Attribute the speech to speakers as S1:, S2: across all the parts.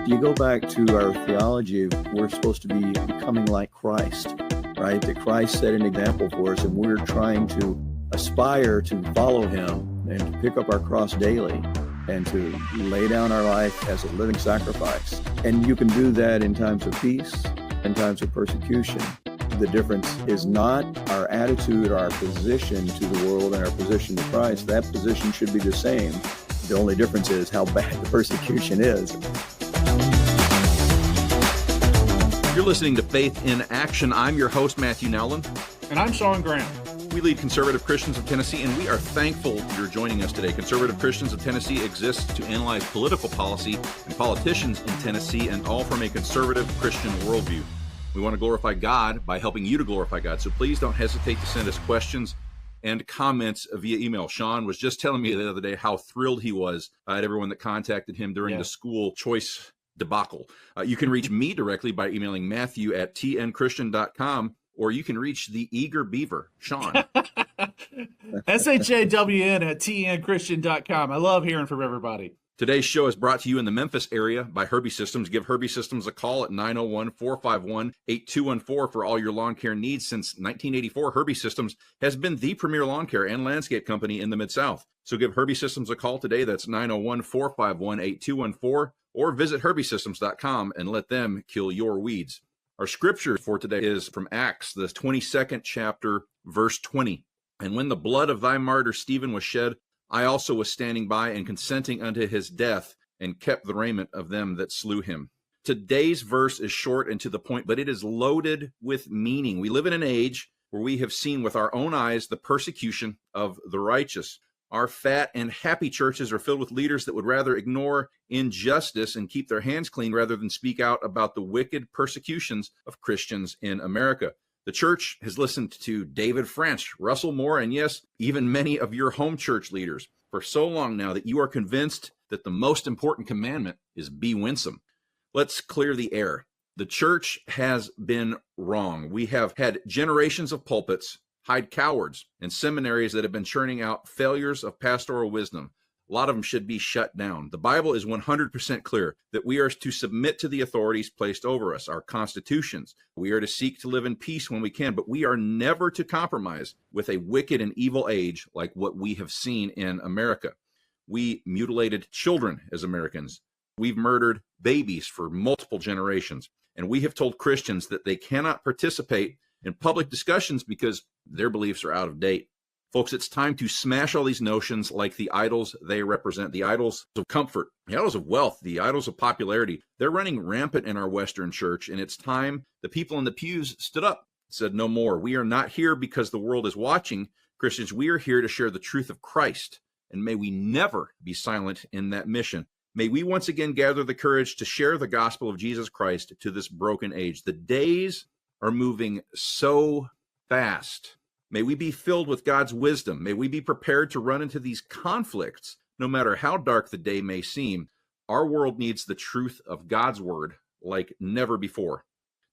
S1: You go back to our theology, we're supposed to be becoming like Christ, right? That Christ set an example for us, and we're trying to aspire to follow him and to pick up our cross daily and to lay down our life as a living sacrifice. And you can do that in times of peace and times of persecution. The difference is not our attitude, our position to the world and our position to Christ. That position should be the same. The only difference is how bad the persecution is.
S2: You're listening to Faith in Action. I'm your host, Matthew Nowlin.
S3: And I'm Sean Graham.
S2: We lead Conservative Christians of Tennessee, and we are thankful you're joining us today. Conservative Christians of Tennessee exists to analyze political policy and politicians in Tennessee, and all from a conservative Christian worldview. We want to glorify God by helping you to glorify God, so please don't hesitate to send us questions and comments via email. Sean was just telling me the other day how thrilled he was at everyone that contacted him during the school choice debacle. You can reach me directly by emailing matthew@tnchristian.com, or you can reach the eager beaver, Sean.
S3: SHAWN@tnchristian.com. I love hearing from everybody.
S2: Today's show is brought to you in the Memphis area by Herbie Systems. Give Herbie Systems a call at 901-451-8214 for all your lawn care needs. Since 1984, Herbie Systems has been the premier lawn care and landscape company in the Mid-South. So give Herbie Systems a call today. That's 901-451-8214, or visit herbiesystems.com and let them kill your weeds. Our scripture for today is from Acts, the 22nd chapter, verse 20. And when the blood of thy martyr Stephen was shed, I also was standing by and consenting unto his death, and kept the raiment of them that slew him. Today's verse is short and to the point, but it is loaded with meaning. We live in an age where we have seen with our own eyes the persecution of the righteous. Our fat and happy churches are filled with leaders that would rather ignore injustice and keep their hands clean rather than speak out about the wicked persecutions of Christians in America. The church has listened to David French, Russell Moore, and yes, even many of your home church leaders for so long now that you are convinced that the most important commandment is be winsome. Let's clear the air. The church has been wrong. We have had generations of pulpits hide cowards and seminaries that have been churning out failures of pastoral wisdom. A lot of them should be shut down. The Bible is 100% clear that we are to submit to the authorities placed over us, our constitutions. We are to seek to live in peace when we can, but we are never to compromise with a wicked and evil age like what we have seen in America. We mutilated children as Americans. We've murdered babies for multiple generations. And we have told Christians that they cannot participate in public discussions because their beliefs are out of date. Folks, it's time to smash all these notions like the idols they represent, the idols of comfort, the idols of wealth, the idols of popularity. They're running rampant in our Western church, and it's time the people in the pews stood up, said no more. We are not here because the world is watching. Christians, we are here to share the truth of Christ, and may we never be silent in that mission. May we once again gather the courage to share the gospel of Jesus Christ to this broken age. The days are moving so fast. May we be filled with God's wisdom. May we be prepared to run into these conflicts, no matter how dark the day may seem. Our world needs the truth of God's word like never before.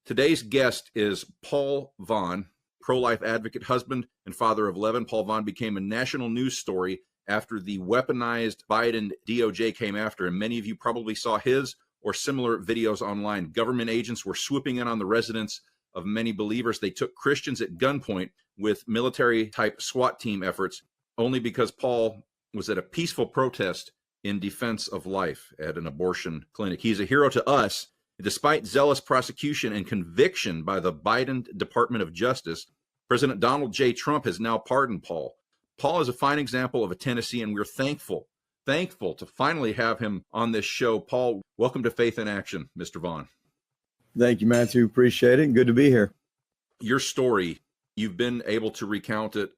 S2: Today's guest is Paul Vaughn, pro-life advocate, husband, and father of 11. Paul Vaughn became a national news story after the weaponized Biden DOJ came after him. Many of you probably saw his or similar videos online. Government agents were swooping in on the residence of many believers. They took Christians at gunpoint with military-type SWAT team efforts only because Paul was at a peaceful protest in defense of life at an abortion clinic. He's a hero to us. Despite zealous prosecution and conviction by the Biden Department of Justice, President Donald J. Trump has now pardoned Paul. Paul is a fine example of a Tennessean. We're thankful to finally have him on this show. Paul, welcome to Faith in Action, Mr. Vaughn.
S1: Thank you, Matthew. Appreciate it. Good to be here.
S2: Your story, you've been able to recount it,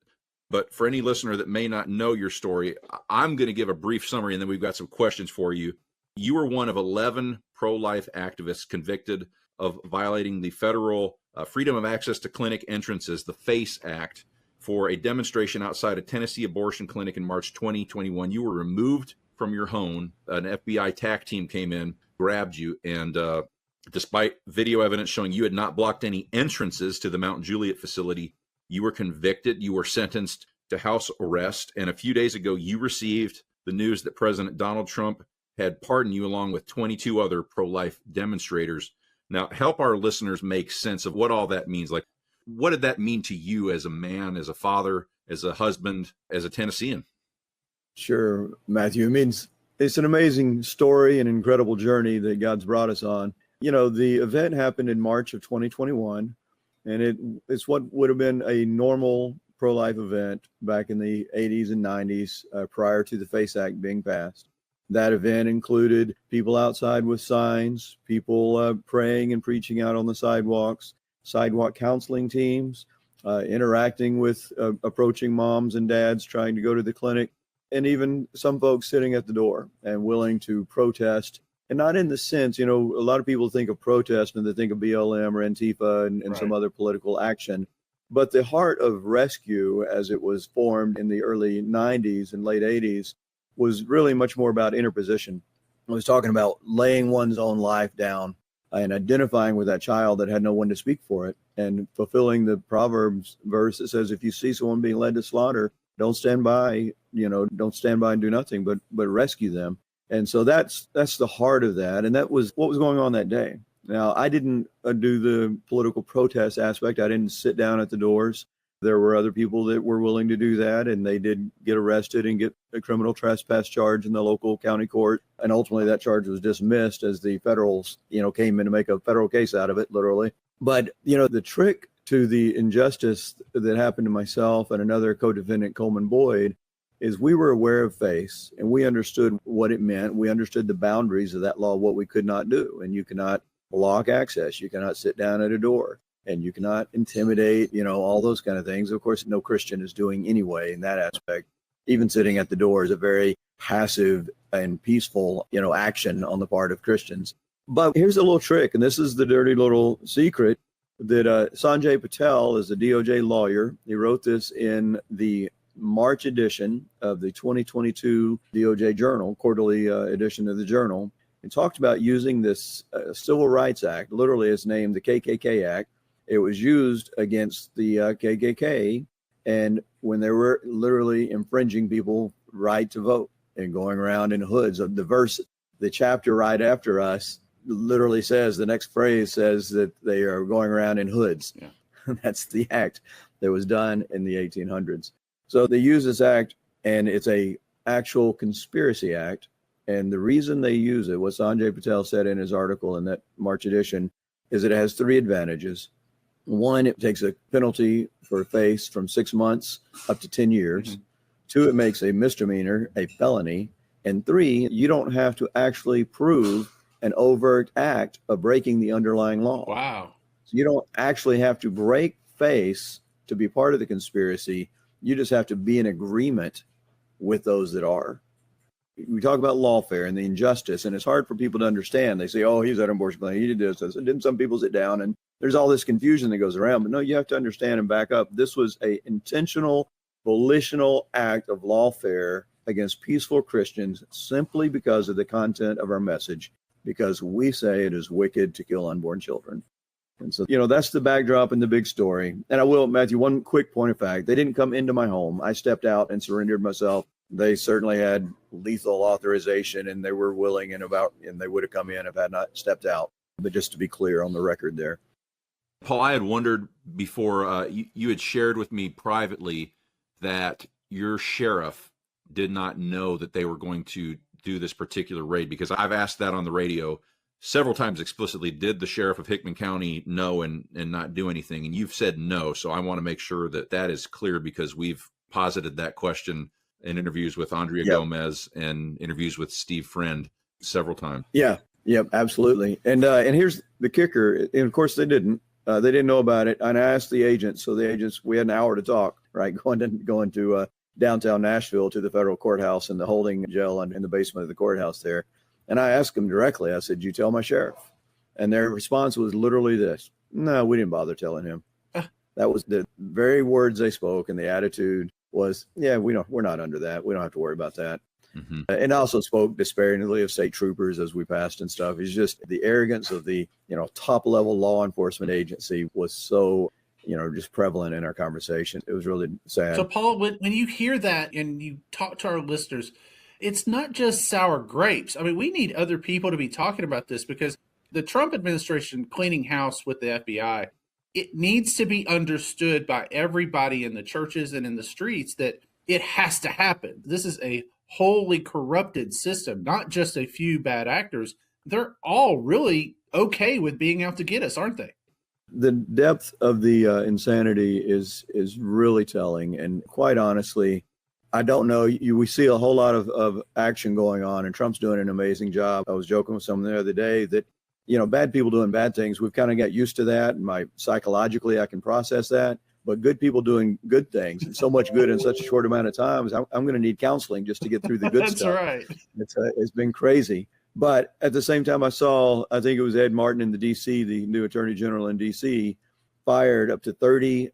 S2: but for any listener that may not know your story, I'm going to give a brief summary, and then we've got some questions for you. You were one of 11 pro-life activists convicted of violating the federal Freedom of Access to Clinic Entrances, the FACE Act, for a demonstration outside a Tennessee abortion clinic in March 2021. You were removed from your home. An FBI TAC team came in, grabbed you, and despite video evidence showing you had not blocked any entrances to the Mount Juliet facility, you were convicted. You were sentenced to house arrest. And a few days ago, you received the news that President Donald Trump had pardoned you along with 22 other pro-life demonstrators. Now, help our listeners make sense of what all that means. Like, what did that mean to you as a man, as a father, as a husband, as a Tennessean?
S1: Sure, Matthew. It means it's an amazing story and incredible journey that God's brought us on. You know, the event happened in March of 2021, and it's what would have been a normal pro-life event back in the 80s and 90s prior to the FACE Act being passed. That event included people outside with signs, people praying and preaching out on the sidewalks, sidewalk counseling teams, interacting with approaching moms and dads trying to go to the clinic, and even some folks sitting at the door and willing to protest. And not in the sense, you know, a lot of people think of protest and they think of BLM or Antifa and
S3: Right.
S1: some other political action. But the heart of rescue, as it was formed in the early 90s and late 80s, was really much more about interposition. I was talking about laying one's own life down and identifying with that child that had no one to speak for it, and fulfilling the Proverbs verse that says, if you see someone being led to slaughter, don't stand by, don't stand by and do nothing, but rescue them. And so that's the heart of that. And that was what was going on that day. Now, I didn't do the political protest aspect. I didn't sit down at the doors. There were other people that were willing to do that, and they did get arrested and get a criminal trespass charge in the local county court. And ultimately that charge was dismissed as the federals, came in to make a federal case out of it, literally. But, the trick to the injustice that happened to myself and another co-defendant, Coleman Boyd, is we were aware of FACE and we understood what it meant. We understood the boundaries of that law, what we could not do. And you cannot block access. You cannot sit down at a door, and you cannot intimidate, all those kind of things. Of course, no Christian is doing anyway in that aspect. Even sitting at the door is a very passive and peaceful, action on the part of Christians. But here's a little trick, and this is the dirty little secret that Sanjay Patel is a DOJ lawyer. He wrote this in the March edition of the 2022 DOJ Journal, quarterly edition of the Journal, and talked about using this Civil Rights Act. Literally, it's named the KKK Act. It was used against the KKK, and when they were literally infringing people's right to vote and going around in hoods. The verse, the chapter right after us, literally says, the next phrase says that they are going around in hoods.
S3: Yeah.
S1: That's the act that was done in the 1800s. So they use this act, and it's a actual conspiracy act. And the reason they use it, what Sanjay Patel said in his article in that March edition, is it has three advantages. One, it takes a penalty for FACE from 6 months up to 10 years. Mm-hmm. Two, it makes a misdemeanor a felony. And three, you don't have to actually prove an overt act of breaking the underlying law.
S3: Wow.
S1: So you don't actually have to break FACE to be part of the conspiracy. You just have to be in agreement with those that are. We talk about lawfare and the injustice, and it's hard for people to understand. They say, oh, he's at an abortion clinic, he did this. And didn't some people sit down? And there's all this confusion that goes around. But no, you have to understand and back up. This was an intentional, volitional act of lawfare against peaceful Christians simply because of the content of our message, because we say it is wicked to kill unborn children. And so, that's the backdrop and the big story. And I will, Matthew, one quick point of fact. They didn't come into my home. I stepped out and surrendered myself. They certainly had lethal authorization, and they were willing and they would have come in if I had not stepped out. But just to be clear on the record there.
S2: Paul, I had wondered before, you had shared with me privately that your sheriff did not know that they were going to do this particular raid, because I've asked that on the radio several times explicitly. Did the sheriff of Hickman County know and not do anything? And you've said no. So I want to make sure that is clear, because we've posited that question in interviews with Andrea Gomez and interviews with Steve Friend several times.
S1: Yeah, absolutely. And here's the kicker. And of course they didn't know about it. And I asked the agents. So the agents, we had an hour to talk, right? Going to downtown Nashville to the federal courthouse and the holding jail in the basement of the courthouse there. And I asked them directly, I said, you tell my sheriff? And their response was literally this: no, we didn't bother telling him. That was the very words they spoke, and the attitude was, yeah, we're not under that. We don't have to worry about that. Mm-hmm. And also spoke disparagingly of state troopers as we passed and stuff. It's just the arrogance of the, top level law enforcement agency was so, just prevalent in our conversation. It was really sad.
S3: So Paul, when you hear that and you talk to our listeners, It's not just sour grapes. I mean, we need other people to be talking about this because the Trump administration cleaning house with the FBI, it needs to be understood by everybody in the churches and in the streets that it has to happen. This is a wholly corrupted system, not just a few bad actors. They're all really okay with being out to get us, aren't they?
S1: The depth of the insanity is really telling. And quite honestly, I don't know. We see a whole lot of action going on, and Trump's doing an amazing job. I was joking with someone the other day that, bad people doing bad things, we've kind of got used to that. And psychologically, I can process that. But good people doing good things, and so much good in such a short amount of time, I'm going to need counseling just to get through the good stuff.
S3: That's right.
S1: It's been crazy. But at the same time, I think it was Ed Martin in the D.C., the new attorney general in D.C., fired up to 30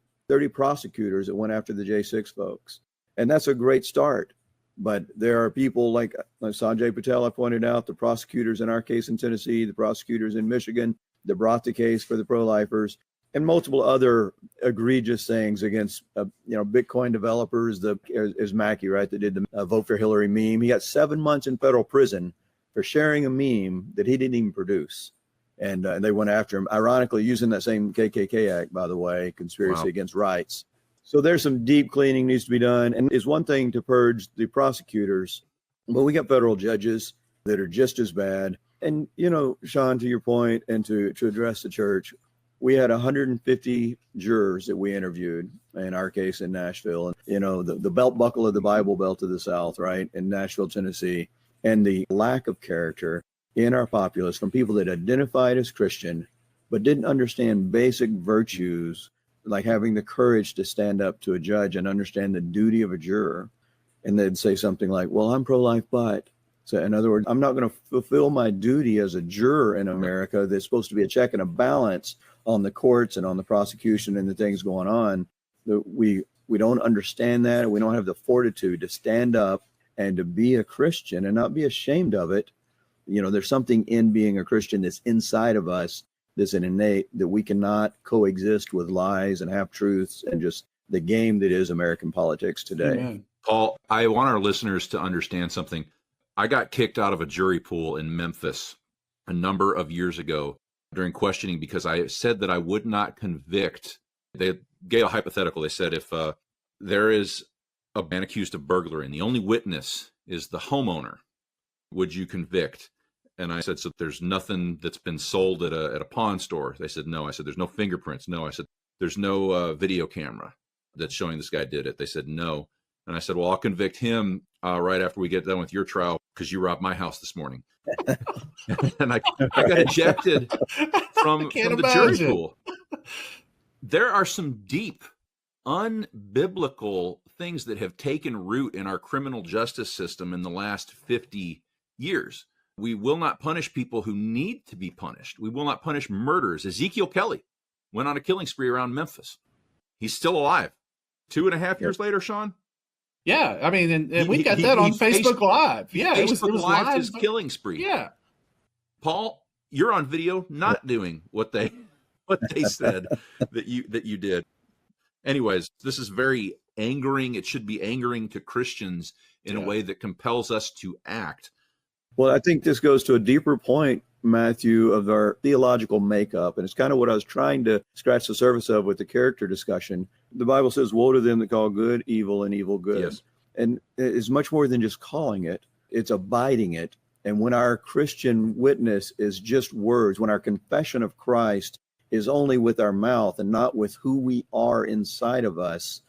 S1: prosecutors that went after the J6 folks. And that's a great start. But there are people like Sanjay Patel, I pointed out, the prosecutors in our case in Tennessee, the prosecutors in Michigan that brought the case for the pro-lifers, and multiple other egregious things against, Bitcoin developers. Is Mackey, right, that did the Vote for Hillary meme. He got 7 months in federal prison for sharing a meme that he didn't even produce. And they went after him, ironically, using that same KKK Act, by the way, conspiracy against rights. So there's some deep cleaning needs to be done. And it's one thing to purge the prosecutors, but we got federal judges that are just as bad. And, Sean, to your point, and to address the church, we had 150 jurors that we interviewed in our case in Nashville. And, the belt buckle of the Bible Belt of the South, right, in Nashville, Tennessee, and the lack of character in our populace from people that identified as Christian, but didn't understand basic virtues, like having the courage to stand up to a judge and understand the duty of a juror. And they'd say something like, well, I'm pro-life, but. So in other words, I'm not going to fulfill my duty as a juror in America that's supposed to be a check and a balance on the courts and on the prosecution and the things going on. We don't understand that. And we don't have the fortitude to stand up and to be a Christian and not be ashamed of it. There's something in being a Christian that's inside of us, that's an innate, that we cannot coexist with lies and half-truths and just the game that is American politics today.
S3: Amen.
S2: Paul, I want our listeners to understand something. I got kicked out of a jury pool in Memphis a number of years ago during questioning because I said that I would not convict. They gave a hypothetical. They said if there is a man accused of burglary and the only witness is the homeowner, would you convict? And I said, so there's nothing that's been sold at a pawn store. They said, no. I said, there's no fingerprints. No. I said, there's no video camera that's showing this guy did it. They said, no. And I said, well, I'll convict him right after we get done with your trial because you robbed my house this morning. And I got ejected from the jury pool. There are some deep, unbiblical things that have taken root in our criminal justice system in the last 50 years. We will not punish people who need to be punished. We will not punish murderers. Ezekiel Kelly went on a killing spree around Memphis. He's still alive. 2.5 years later, Sean?
S3: Yeah, I mean, and we got that on Facebook Live. Yeah, it was
S2: live his killing spree.
S3: Yeah.
S2: Paul, you're on video not doing what they said that you did. Anyways, this is very angering. It should be angering to Christians in a way that compels us to act.
S1: Well, I think this goes to a deeper point, Matthew, of our theological makeup. And it's kind of what I was trying to scratch the surface of with the character discussion. The Bible says, woe to them that call good evil and evil good.
S2: Yes.
S1: And it's much more than just calling it. It's abiding it. And when our Christian witness is just words, when our confession of Christ is only with our mouth and not with who we are inside of us,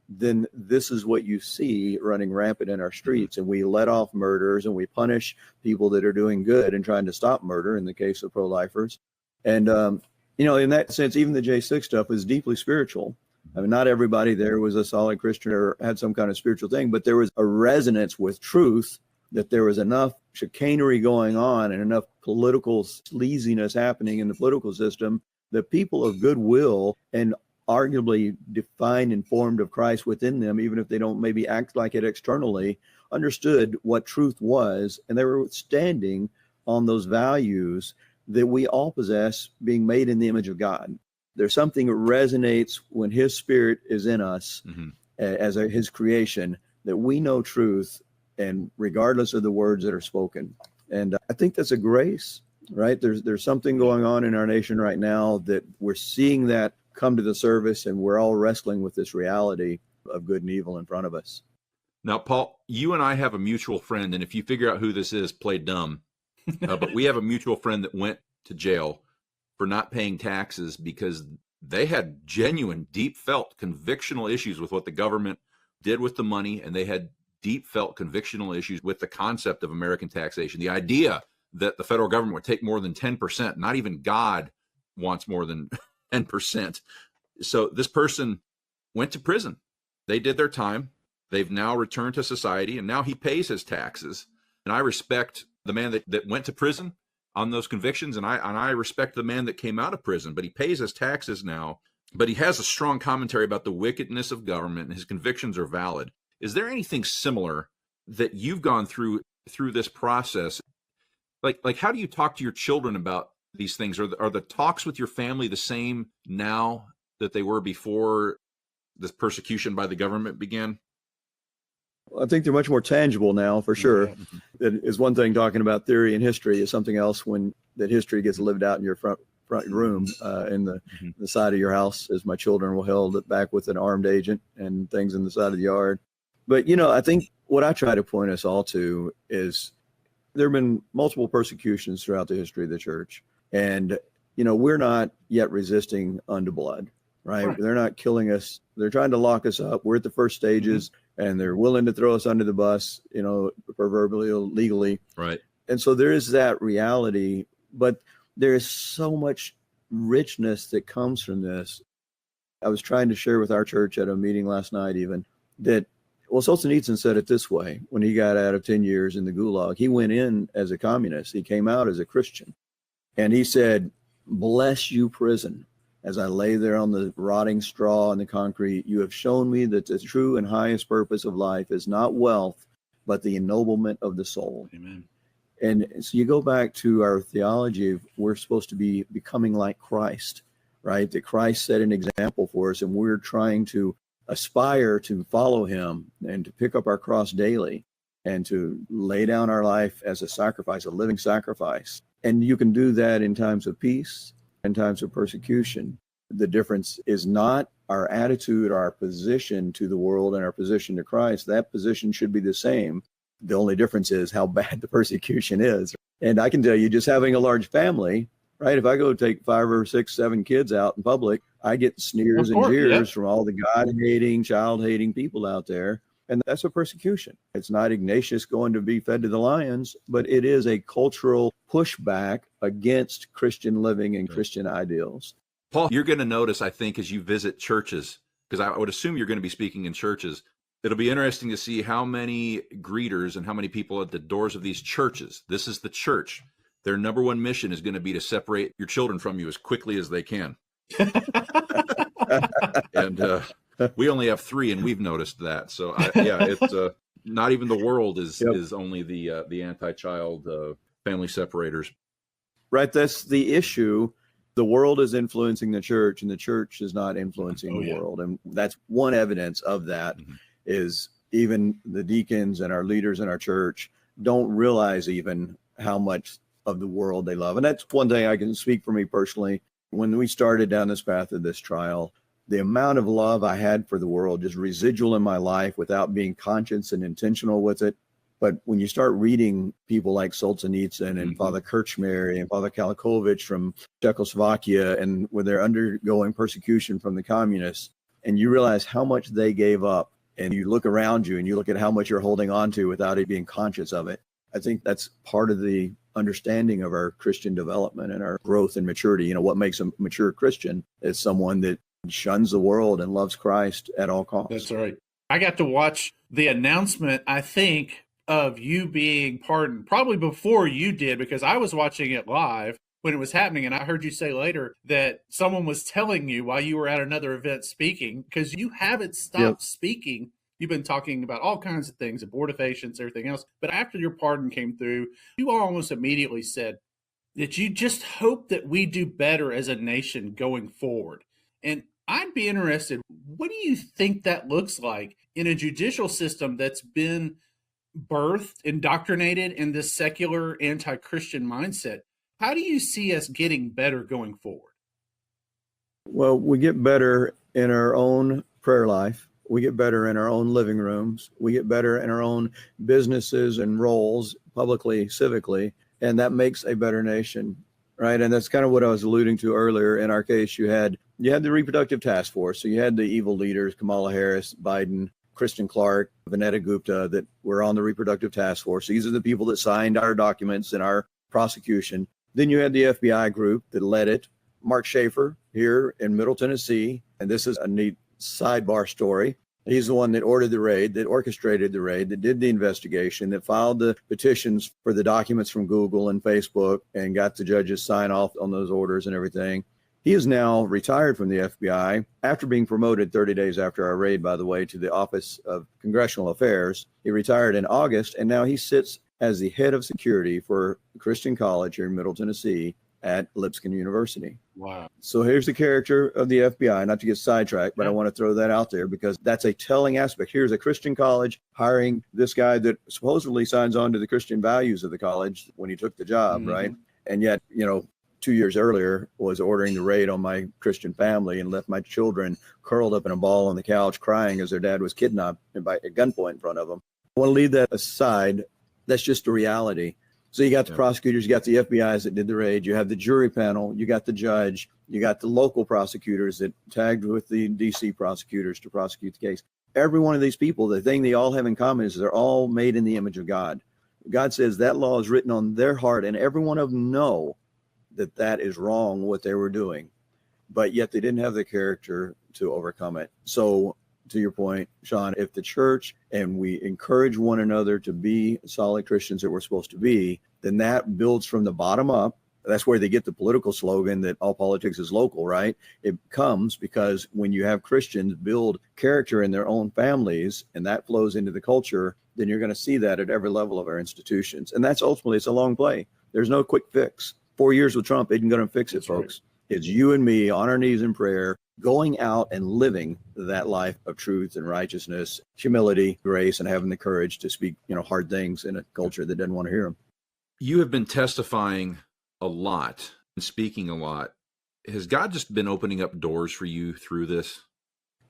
S1: then this is what you see running rampant in our streets. And we let off murderers and we punish people that are doing good and trying to stop murder in the case of pro-lifers. And, in that sense, even the J6 stuff is deeply spiritual. I mean, not everybody there was a solid Christian or had some kind of spiritual thing, but there was a resonance with truth, that there was enough chicanery going on and enough political sleaziness happening in the political system that people of goodwill and arguably defined and formed of Christ within them, even if they don't maybe act like it externally, understood what truth was, and they were standing on those values that we all possess, being made in the image of God. There's something that resonates when his spirit is in us as his creation, that we know truth and regardless of the words that are spoken. And I think that's a grace, right? There's something going on in our nation right now that we're seeing that come to the surface, and we're all wrestling with this reality of good and evil in front of us.
S2: Now, Paul, you and I have a mutual friend, and if you figure out who this is, play dumb. But we have a mutual friend that went to jail for not paying taxes because they had genuine, deep felt convictional issues with what the government did with the money, and they had deep felt convictional issues with the concept of American taxation. The idea that the federal government would take more than 10%, not even God wants more than 10%. So this person went to prison. They did their time. They've now returned to society, and now he pays his taxes. And I respect the man that went to prison on those convictions, and I respect the man that came out of prison, but he pays his taxes now. But he has a strong commentary about the wickedness of government, and his convictions are valid. Is there anything similar that you've gone through this process? Like how do you talk to your children about these things? Are the talks with your family the same now that they were before this persecution by the government began?
S1: I think they're much more tangible now, for sure. It is one thing talking about theory and history is something else when that history gets lived out in your front room in the side of your house, as my children will held it back with an armed agent and things in the side of the yard. But, I think what I try to point us all to is there have been multiple persecutions throughout the history of the church. And, we're not yet resisting unto blood, right? They're not killing us. They're trying to lock us up. We're at the first stages. And they're willing to throw us under the bus, proverbially, legally.
S2: Right.
S1: And so there is that reality, but there is so much richness that comes from this. I was trying to share with our church at a meeting last night even that, Solzhenitsyn said it this way when he got out of 10 years in the Gulag. He went in as a communist. He came out as a Christian. And he said, "Bless you, prison. As I lay there on the rotting straw and the concrete, you have shown me that the true and highest purpose of life is not wealth, but the ennoblement of the soul."
S3: Amen.
S1: And so you go back to our theology of we're supposed to be becoming like Christ, right? That Christ set an example for us, and we're trying to aspire to follow him and to pick up our cross daily and to lay down our life as a sacrifice, a living sacrifice. And you can do that in times of peace, in times of persecution. The difference is not our attitude, our position to the world and our position to Christ. That position should be the same. The only difference is how bad the persecution is. And I can tell you, just having a large family, right? If I go take 5 or 6, 7 kids out in public, I get sneers and jeers from all the God-hating, child-hating people out there. And that's a persecution. It's not Ignatius going to be fed to the lions, but it is a cultural pushback against Christian living and Christian ideals.
S2: Paul, you're going to notice, I think, as you visit churches, because I would assume you're going to be speaking in churches, it'll be interesting to see how many greeters and how many people at the doors of these churches. This is the church. Their number one mission is going to be to separate your children from you as quickly as they can. And we only have 3, and we've noticed that. So, it's not even the world is only the anti-child family separators.
S1: Right. That's the issue. The world is influencing the church, and the church is not influencing the world. And that's one evidence of that is even the deacons and our leaders in our church don't realize even how much of the world they love. And that's one thing I can speak for me personally. When we started down this path of this trial, the amount of love I had for the world, just residual in my life without being conscious and intentional with it. But when you start reading people like Solzhenitsyn and Father Kirchmary and Father Kalikovich from Czechoslovakia, and when they're undergoing persecution from the communists, and you realize how much they gave up, and you look around you and you look at how much you're holding on to without it being conscious of it, I think that's part of the understanding of our Christian development and our growth and maturity. What makes a mature Christian is someone that shuns the world and loves Christ at all costs.
S3: That's right. I got to watch the announcement, I think, of you being pardoned probably before you did, because I was watching it live when it was happening. And I heard you say later that someone was telling you while you were at another event speaking, because you haven't stopped speaking. You've been talking about all kinds of things, abortifacients, everything else. But after your pardon came through, you almost immediately said that you just hope that we do better as a nation going forward. And I'd be interested, what do you think that looks like in a judicial system that's been birthed, indoctrinated in this secular anti-Christian mindset. How do you see us getting better going forward?
S1: Well, we get better in our own prayer life. We get better in our own living rooms. We get better in our own businesses and roles, publicly, civically, and that makes a better nation, right? And that's kind of what I was alluding to earlier. In our case, you had the reproductive task force. So you had the evil leaders, Kamala Harris, Biden, Kristen Clark, Vanetta Gupta, that were on the reproductive task force. These are the people that signed our documents in our prosecution. Then you had the FBI group that led it, Mark Schaefer here in Middle Tennessee. And this is a neat sidebar story. He's the one that ordered the raid, that orchestrated the raid, that did the investigation, that filed the petitions for the documents from Google and Facebook and got the judges sign off on those orders and everything. He is now retired from the FBI after being promoted 30 days after our raid, by the way, to the Office of Congressional Affairs. He retired in August, and now he sits as the head of security for Christian College here in Middle Tennessee at Lipscomb University.
S3: Wow.
S1: So here's the character of the FBI, not to get sidetracked, but I want to throw that out there because that's a telling aspect. Here's a Christian college hiring this guy that supposedly signs on to the Christian values of the college when he took the job, right? And yet, 2 years earlier was ordering the raid on my Christian family and left my children curled up in a ball on the couch crying as their dad was kidnapped by a gunpoint in front of them. I want to leave that aside. That's just the reality. So you got the prosecutors, you got the FBIs that did the raid, you have the jury panel, you got the judge, you got the local prosecutors that tagged with the DC prosecutors to prosecute the case. Every one of these people, the thing they all have in common is they're all made in the image of God. God says that law is written on their heart, and every one of them know that that is wrong what they were doing, but yet they didn't have the character to overcome it. So to your point, Sean, if the church and we encourage one another to be solid Christians that we're supposed to be, then that builds from the bottom up. That's where they get the political slogan that all politics is local, right? It comes because when you have Christians build character in their own families and that flows into the culture, then you're going to see that at every level of our institutions. And that's ultimately, it's a long play. There's no quick fix. 4 years with Trump isn't going to fix it, folks. Right. It's you and me on our knees in prayer, going out and living that life of truth and righteousness, humility, grace, and having the courage to speak, hard things in a culture that doesn't want to hear them.
S2: You have been testifying a lot and speaking a lot. Has God just been opening up doors for you through this?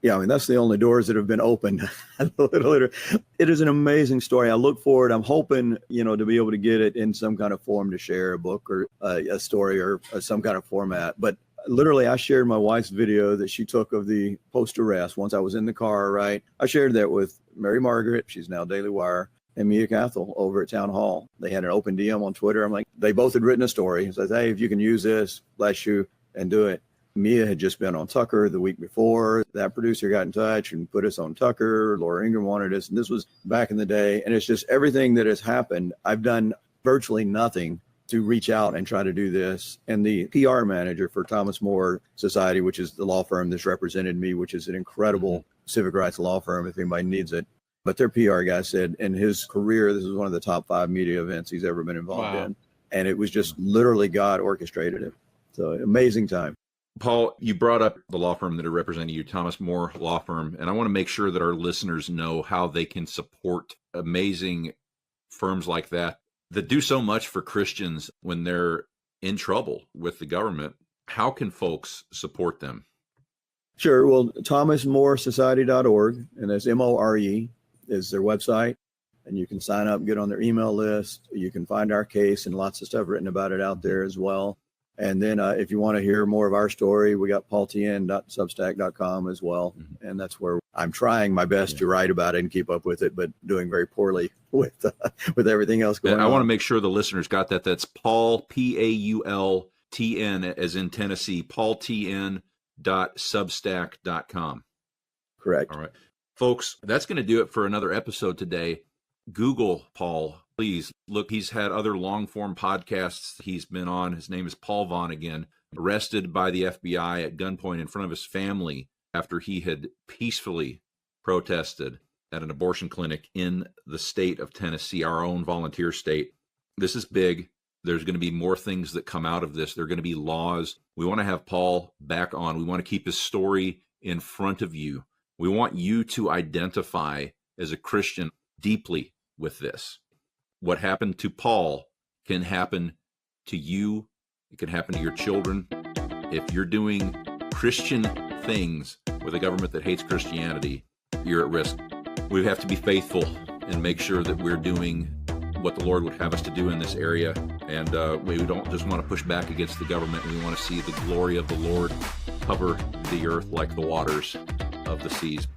S1: Yeah, that's the only doors that have been opened. It is an amazing story. I look forward. I'm hoping, to be able to get it in some kind of form to share a book or a story or some kind of format. But literally, I shared my wife's video that she took of the post-arrest once I was in the car, right? I shared that with Mary Margaret. She's now Daily Wire. And Mia Cathell over at Town Hall. They had an open DM on Twitter. I'm like, they both had written a story. Says, hey, if you can use this, bless you, and do it. Mia had just been on Tucker the week before. That producer got in touch and put us on Tucker. Laura Ingraham wanted us. And this was back in the day. And it's just everything that has happened. I've done virtually nothing to reach out and try to do this. And the PR manager for Thomas More Society, which is the law firm that's represented me, which is an incredible civic rights law firm if anybody needs it. But their PR guy said in his career, this is one of the top 5 media events he's ever been involved in. And it was just literally God orchestrated it. So amazing time.
S2: Paul, you brought up the law firm that are representing you, Thomas More Law Firm. And I want to make sure that our listeners know how they can support amazing firms like that do so much for Christians when they're in trouble with the government. How can folks support them?
S1: Sure. Well, thomasmoresociety.org, and that's MORE. Is their website, and you can sign up, get on their email list. You can find our case and lots of stuff written about it out there as well. And then if you want to hear more of our story, we got paultn.substack.com as well. And that's where I'm trying my best to write about it and keep up with it, but doing very poorly with everything else going on.
S2: I want to make sure the listeners got that. That's Paul, PAULTN, as in Tennessee, paultn.substack.com.
S1: Correct.
S2: All right. Folks, that's going to do it for another episode today. Google Paul, please. Look, he's had other long-form podcasts he's been on. His name is Paul Vaughn again, arrested by the FBI at gunpoint in front of his family after he had peacefully protested at an abortion clinic in the state of Tennessee, our own volunteer state. This is big. There's going to be more things that come out of this. There are going to be laws. We want to have Paul back on. We want to keep his story in front of you. We want you to identify as a Christian deeply with this. What happened to Paul can happen to you. It can happen to your children. If you're doing Christian things with a government that hates Christianity, you're at risk. We have to be faithful and make sure that we're doing what the Lord would have us to do in this area. And we don't just want to push back against the government. We want to see the glory of the Lord cover the earth like the waters of the seas.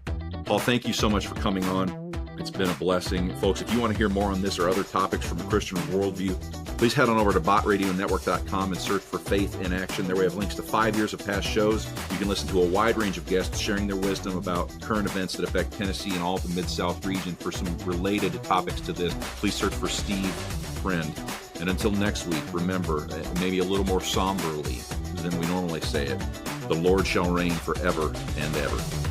S2: Paul, thank you so much for coming on. It's been a blessing. Folks, if you want to hear more on this or other topics from a Christian worldview, please head on over to botradionetwork.com and search for Faith in Action. There we have links to 5 years of past shows. You can listen to a wide range of guests sharing their wisdom about current events that affect Tennessee and all of the Mid-South region. For some related topics to this, please search for Steve Friend. And until next week, remember, maybe a little more somberly than we normally say it, the Lord shall reign forever and ever.